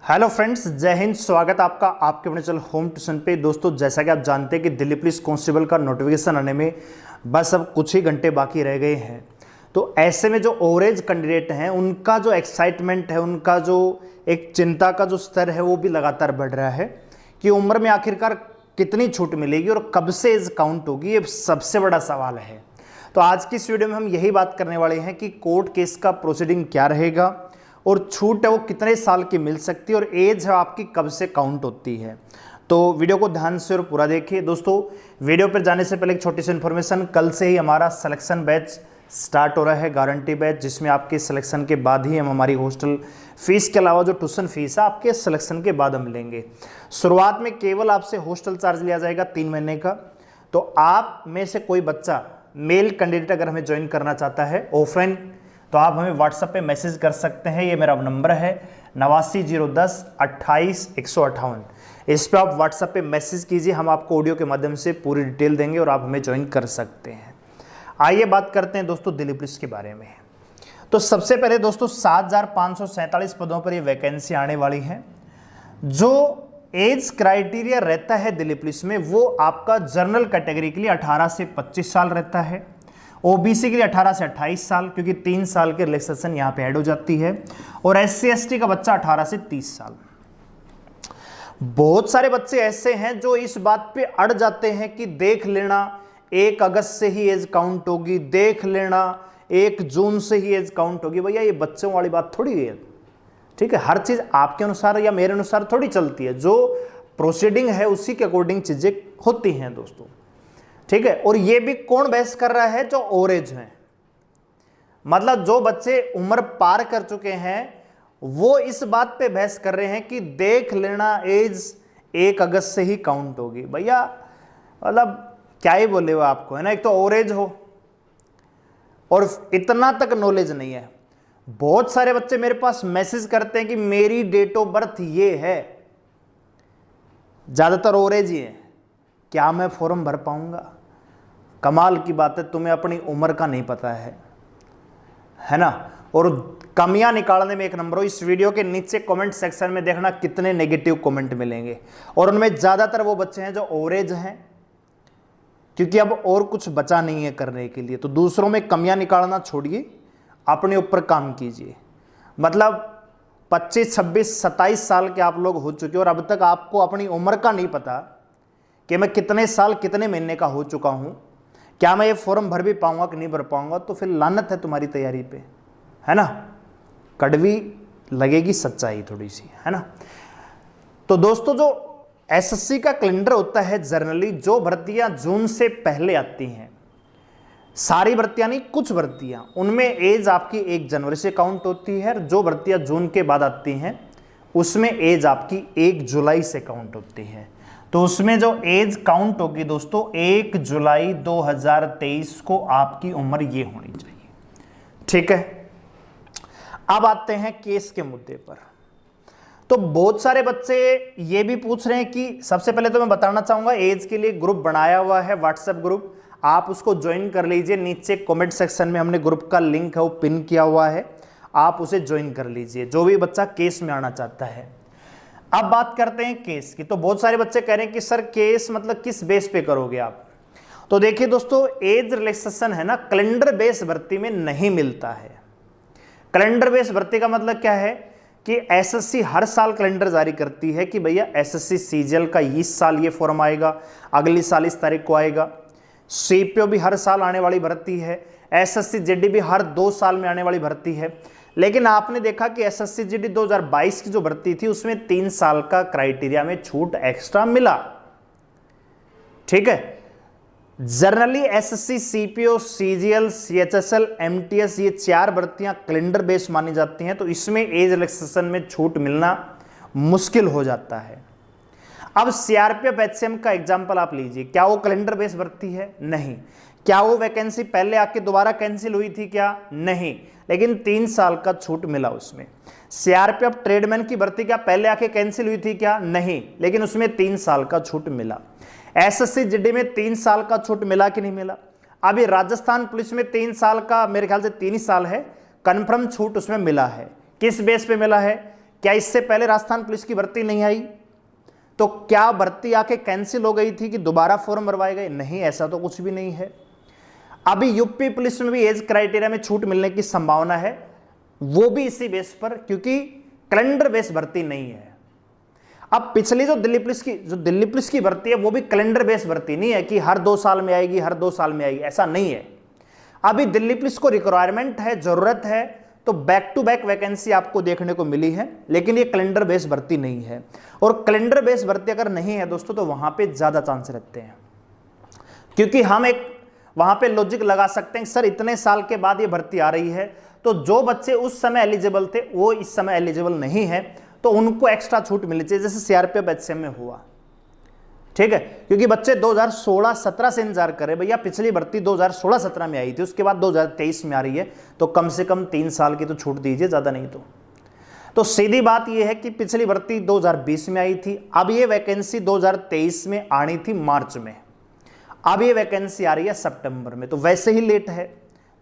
Hello friends, जय हिंद। स्वागत आपका आपके अपने चैनल होम ट्यूशन पे। दोस्तों, जैसा कि आप जानते हैं कि दिल्ली पुलिस कांस्टेबल का नोटिफिकेशन आने में बस अब कुछ ही घंटे बाकी रह गए हैं। तो ऐसे में जो ओवरेज कैंडिडेट हैं उनका जो एक्साइटमेंट है, उनका जो एक चिंता का जो स्तर है वो भी लगातार बढ़ रहा है कि उम्र में आखिरकार कितनी छूट मिलेगी और कब से एज काउंट होगी, ये सबसे बड़ा सवाल है। तो आज की इस वीडियो में हम यही बात करने वाले हैं कि कोर्ट केस का प्रोसीडिंग क्या रहेगा और छूट है वो कितने साल की मिल सकती है और एज है आपकी कब से काउंट होती है। तो वीडियो को ध्यान से और पूरा देखिए। दोस्तों, वीडियो पर जाने से पहले एक छोटी सी इन्फॉर्मेशन, कल से ही हमारा सिलेक्शन बैच स्टार्ट हो रहा है, गारंटी बैच, जिसमें आपके सिलेक्शन के बाद ही हम हमारी हॉस्टल फीस के अलावा जो ट्यूशन फीस है आपके सिलेक्शन के बाद हम लेंगे। शुरुआत में केवल आपसे हॉस्टल चार्ज लिया जाएगा 3 महीने का। तो आप में से कोई बच्चा मेल कैंडिडेट अगर हमें ज्वाइन करना चाहता है ऑफलाइन, तो आप हमें व्हाट्सएप पे मैसेज कर सकते हैं। ये मेरा नंबर है 89 010 28 158। इस पे आप व्हाट्सएप पे मैसेज कीजिए, हम आपको ऑडियो के माध्यम से पूरी डिटेल देंगे और आप हमें ज्वाइन कर सकते हैं। आइए बात करते हैं दोस्तों दिल्ली पुलिस के बारे में। तो सबसे पहले दोस्तों 7547 पदों पर ये वैकेंसी आने वाली है। जो एज क्राइटेरिया रहता है दिल्ली पुलिस में वो आपका जनरल कैटेगरी के लिए 18 से 25 साल रहता है, ओबीसी के लिए 18 से 28 साल, क्योंकि 3 साल के रिलैक्सेशन यहाँ पे ऐड हो जाती है, और SC ST का बच्चा 18 से 30 साल। बहुत सारे बच्चे ऐसे हैं जो इस बात पे अड़ जाते हैं कि देख लेना 1 अगस्त से ही एज काउंट होगी, देख लेना 1 जून से ही एज काउंट होगी। भैया ये बच्चों वाली बात थोड़ी है, ठीक है। हर चीज आपके अनुसार या मेरे अनुसार थोड़ी चलती है, जो प्रोसीडिंग है उसी के अकॉर्डिंग चीजें होती हैं दोस्तों, ठीक है। और ये भी कौन बहस कर रहा है? जो ओवरेज हैं, मतलब जो बच्चे उम्र पार कर चुके हैं वो इस बात पे बहस कर रहे हैं कि देख लेना एज 1 अगस्त से ही काउंट होगी। भैया मतलब क्या ही बोले वो आपको, है ना। एक तो ओवरेज हो और इतना तक नॉलेज नहीं है। बहुत सारे बच्चे मेरे पास मैसेज करते हैं कि मेरी डेट ऑफ बर्थ ये है, ज्यादातर ओवरेज ही है, क्या मैं फॉर्म भर पाऊंगा? कमाल की बात है, तुम्हें अपनी उम्र का नहीं पता है ना। और कमियां निकालने में एक नंबर हो। इस वीडियो के नीचे कमेंट सेक्शन में देखना कितने नेगेटिव कमेंट मिलेंगे, और उनमें ज्यादातर वो बच्चे हैं जो ओवरेज हैं, क्योंकि अब और कुछ बचा नहीं है करने के लिए। तो दूसरों में कमियां निकालना छोड़िए, अपने ऊपर काम कीजिए। मतलब 25, 26, 27 साल के आप लोग हो चुके और अब तक आपको अपनी उम्र का नहीं पता कि मैं कितने साल कितने महीने का हो चुका हूं, क्या मैं ये फॉर्म भर भी पाऊंगा कि नहीं भर पाऊंगा, तो फिर लानत है तुम्हारी तैयारी पे, है ना। कड़वी लगेगी सच्चाई थोड़ी सी, है ना। तो दोस्तों, जो SSC का कैलेंडर होता है, जनरली जो भर्तियां जून से पहले आती हैं, सारी भर्तियां नहीं, कुछ भर्तियां, उनमें एज आपकी 1 जनवरी से काउंट होती है। जो भर्तियां जून के बाद आती हैं उसमें एज आपकी 1 जुलाई से काउंट होती है। तो उसमें जो एज काउंट होगी दोस्तों 1 जुलाई 2023 को आपकी उम्र ये होनी चाहिए, ठीक है। अब आते हैं केस के मुद्दे पर। तो बहुत सारे बच्चे ये भी पूछ रहे हैं कि सबसे पहले तो मैं बताना चाहूंगा, एज के लिए ग्रुप बनाया हुआ है, व्हाट्सएप ग्रुप, आप उसको ज्वाइन कर लीजिए। नीचे कमेंट सेक्शन में हमने ग्रुप का लिंक है वो पिन किया हुआ है, आप उसे ज्वाइन कर लीजिए, जो भी बच्चा केस में आना चाहता है। अब बात करते हैं केस की। तो बहुत सारे बच्चे कह रहे हैं कि सर केस मतलब किस बेस पे करोगे आप? तो देखिए दोस्तों, एज रिलैक्सेशन है ना, कैलेंडर बेस भर्ती में नहीं मिलता है। कैलेंडर बेस भर्ती का मतलब क्या है कि SSC हर साल कैलेंडर जारी करती है कि भैया SSC CGL का इस साल ये फॉर्म आएगा, अगली साल इस तारीख को आएगा। CPO भी हर साल आने वाली भर्ती है, SSC GD भी हर 2 साल में आने वाली भर्ती है। लेकिन आपने देखा कि SSC GD 2022 की जो भर्ती थी उसमें 3 साल का क्राइटेरिया में छूट एक्स्ट्रा मिला, ठीक है। Generally SSC CPO CGL CHSL MTS ये 4 भर्तियां कैलेंडर बेस मानी जाती हैं, तो इसमें एज रिलैक्सेशन में छूट मिलना मुश्किल हो जाता है। अब CRPF HCM का एग्जाम्पल आप लीजिए, क्या वो कैलेंडर बेस भर्ती है? नहीं। क्या वो वैकेंसी पहले आके दोबारा कैंसिल हुई थी? क्या नहीं, लेकिन 3 साल का छूट मिला उसमें। CRPF ट्रेडमैन की भर्ती क्या पहले आके कैंसिल हुई थी? क्या नहीं, लेकिन उसमें 3 साल का छूट मिला। SSC GD में 3 साल का छूट मिला कि नहीं मिला? अभी राजस्थान पुलिस में 3 साल का, मेरे ख्याल से 3 ही साल है, कन्फर्म छूट उसमें मिला है। किस बेस पे मिला है क्या इससे पहले राजस्थान पुलिस की भर्ती नहीं आई? तो क्या भर्ती आके कैंसिल हो गई थी कि दोबारा फॉर्म भरवाए गए? नहीं, ऐसा तो कुछ भी नहीं है। अभी यूपी पुलिस में भी एज क्राइटेरिया में छूट मिलने की संभावना है, वो भी इसी बेस पर, क्योंकि कैलेंडर बेस भर्ती नहीं है। अब पिछली जो दिल्ली पुलिस की भर्ती है वो भी कैलेंडर बेस भर्ती नहीं है कि हर 2 साल में आएगी, हर 2 साल में आएगी, ऐसा नहीं है। अभी दिल्ली पुलिस को रिक्वायरमेंट है, जरूरत है, तो बैक टू बैक वैकेंसी आपको देखने को मिली है, लेकिन ये कैलेंडर बेस भर्ती नहीं है। और कैलेंडर बेस भर्ती अगर नहीं है दोस्तों तो वहां पे ज्यादा चांस रहते हैं, क्योंकि हम एक वहां पे लॉजिक लगा सकते हैं, सर इतने साल के बाद ये भर्ती आ रही है, तो जो बच्चे उस समय एलिजिबल थे वो इस समय एलिजिबल नहीं है, तो उनको एक्स्ट्रा छूट मिलनी चाहिए, जैसे सीआरपीएफ एचसीएम में हुआ। ठीक है, क्योंकि बच्चे 2016-17 से इंतजार कर रहे, भैया पिछली भर्ती 2016-17 में आई थी, उसके बाद 2023 में आ रही है, तो कम से कम 3 साल की तो छूट दीजिए, ज्यादा नहीं तो सीधी बात यह है कि पिछली भर्ती 2020 में आई थी, अब ये वैकेंसी 2023 में आनी थी मार्च में, अब ये वैकेंसी आ रही है सितंबर में, तो वैसे ही लेट है।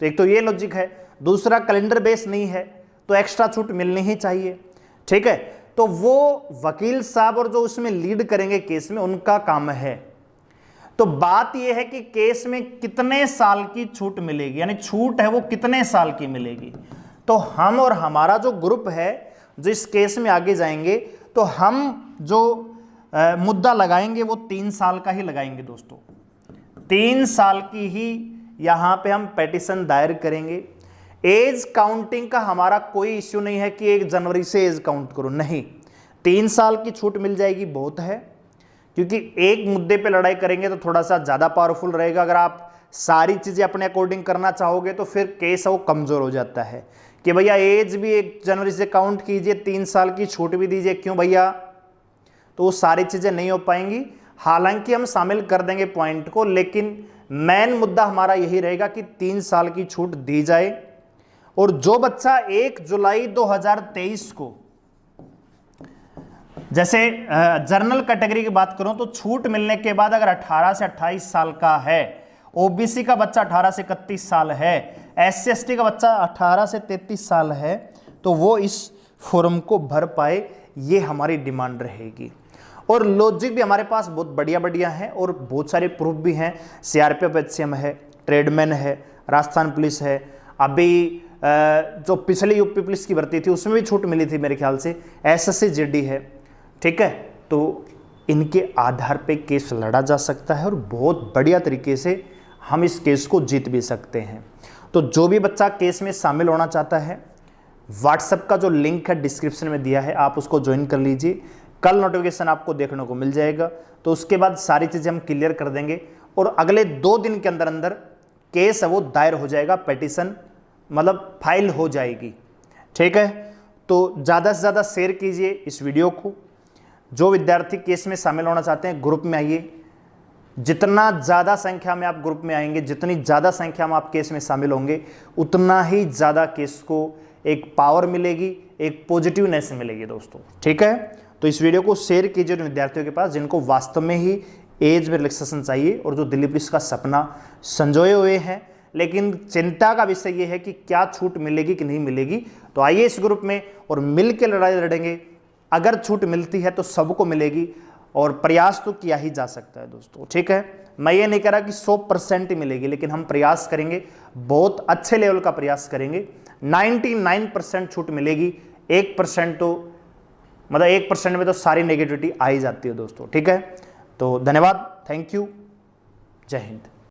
तो एक तो ये लॉजिक है, दूसरा कैलेंडर बेस नहीं है तो एक्स्ट्रा छूट मिलनी ही चाहिए। ठीक है, तो वो वकील साहब और जो उसमें लीड करेंगे केस में उनका काम है। तो बात यह है कि केस में कितने साल की छूट मिलेगी, यानी छूट है वो कितने साल की मिलेगी। तो हम और हमारा जो ग्रुप है जो इस केस में आगे जाएंगे, तो हम जो मुद्दा लगाएंगे वो 3 साल का ही लगाएंगे दोस्तों, 3 साल की ही यहां पे हम पेटिशन दायर करेंगे। एज काउंटिंग का हमारा कोई इश्यू नहीं है कि 1 जनवरी से एज काउंट करो, नहीं, 3 साल की छूट मिल जाएगी, बहुत है, क्योंकि एक मुद्दे पे लड़ाई करेंगे तो थोड़ा सा ज्यादा पावरफुल रहेगा। अगर आप सारी चीजें अपने अकॉर्डिंग करना चाहोगे तो फिर केस वो कमजोर हो जाता है कि भैया एज भी 1 जनवरी से काउंट कीजिए, 3 साल की छूट भी दीजिए, क्यों भैया, तो वो सारी चीजें नहीं हो पाएंगी। हालांकि हम शामिल कर देंगे पॉइंट को, लेकिन मेन मुद्दा हमारा यही रहेगा कि 3 साल की छूट दी जाए। और जो बच्चा 1 जुलाई 2023 को, जैसे जनरल कैटेगरी की बात करूं तो छूट मिलने के बाद अगर 18 से 28 साल का है, ओबीसी का बच्चा 18 से 31 साल है, एससी एसटी का बच्चा 18 से 33 साल है, तो वो इस फॉर्म को भर पाए, ये हमारी डिमांड रहेगी। और लॉजिक भी हमारे पास बहुत बढ़िया बढ़िया है और बहुत सारे प्रूफ भी हैं। सीआरपीएफ एचसीएम है, ट्रेडमैन है, राजस्थान पुलिस है, अभी जो पिछली यूपी पुलिस की भर्ती थी उसमें भी छूट मिली थी मेरे ख्याल से, एसएससी जीडी है। ठीक है, तो इनके आधार पे केस लड़ा जा सकता है और बहुत बढ़िया तरीके से हम इस केस को जीत भी सकते हैं। तो जो भी बच्चा केस में शामिल होना चाहता है, व्हाट्सएप का जो लिंक है डिस्क्रिप्शन में दिया है, आप उसको ज्वाइन कर लीजिए, कल नोटिफिकेशन आपको देखने को मिल जाएगा। तो उसके बाद सारी चीज़ें हम क्लियर कर देंगे और अगले 2 दिन के अंदर अंदर केस है वो दायर हो जाएगा, पेटिशन मतलब फाइल हो जाएगी। ठीक है, तो ज़्यादा से ज़्यादा शेयर कीजिए इस वीडियो को। जो विद्यार्थी केस में शामिल होना चाहते हैं ग्रुप में आइए, जितना ज़्यादा संख्या में आप ग्रुप में आएंगे, जितनी ज़्यादा संख्या में आप केस में शामिल होंगे, उतना ही ज़्यादा केस को एक पावर मिलेगी, एक पॉजिटिवनेस मिलेगी दोस्तों। ठीक है, तो इस वीडियो को शेयर कीजिए उन विद्यार्थियों के पास जिनको वास्तव में ही एज में रिलैक्सेशन चाहिए और जो दिल्ली पुलिस का सपना संजोए हुए हैं, लेकिन चिंता का विषय ये है कि क्या छूट मिलेगी कि नहीं मिलेगी। तो आइए इस ग्रुप में और मिल के लड़ाई लड़ेंगे। अगर छूट मिलती है तो सबको मिलेगी और प्रयास तो किया ही जा सकता है दोस्तों। ठीक है, मैं ये नहीं कह रहा कि 100% ही मिलेगी, लेकिन हम प्रयास करेंगे, बहुत अच्छे लेवल का प्रयास करेंगे। 99% छूट मिलेगी, 1% तो मतलब 1% में तो सारी नेगेटिविटी आ ही जाती है दोस्तों। ठीक है, तो धन्यवाद, थैंक यू, जय हिंद।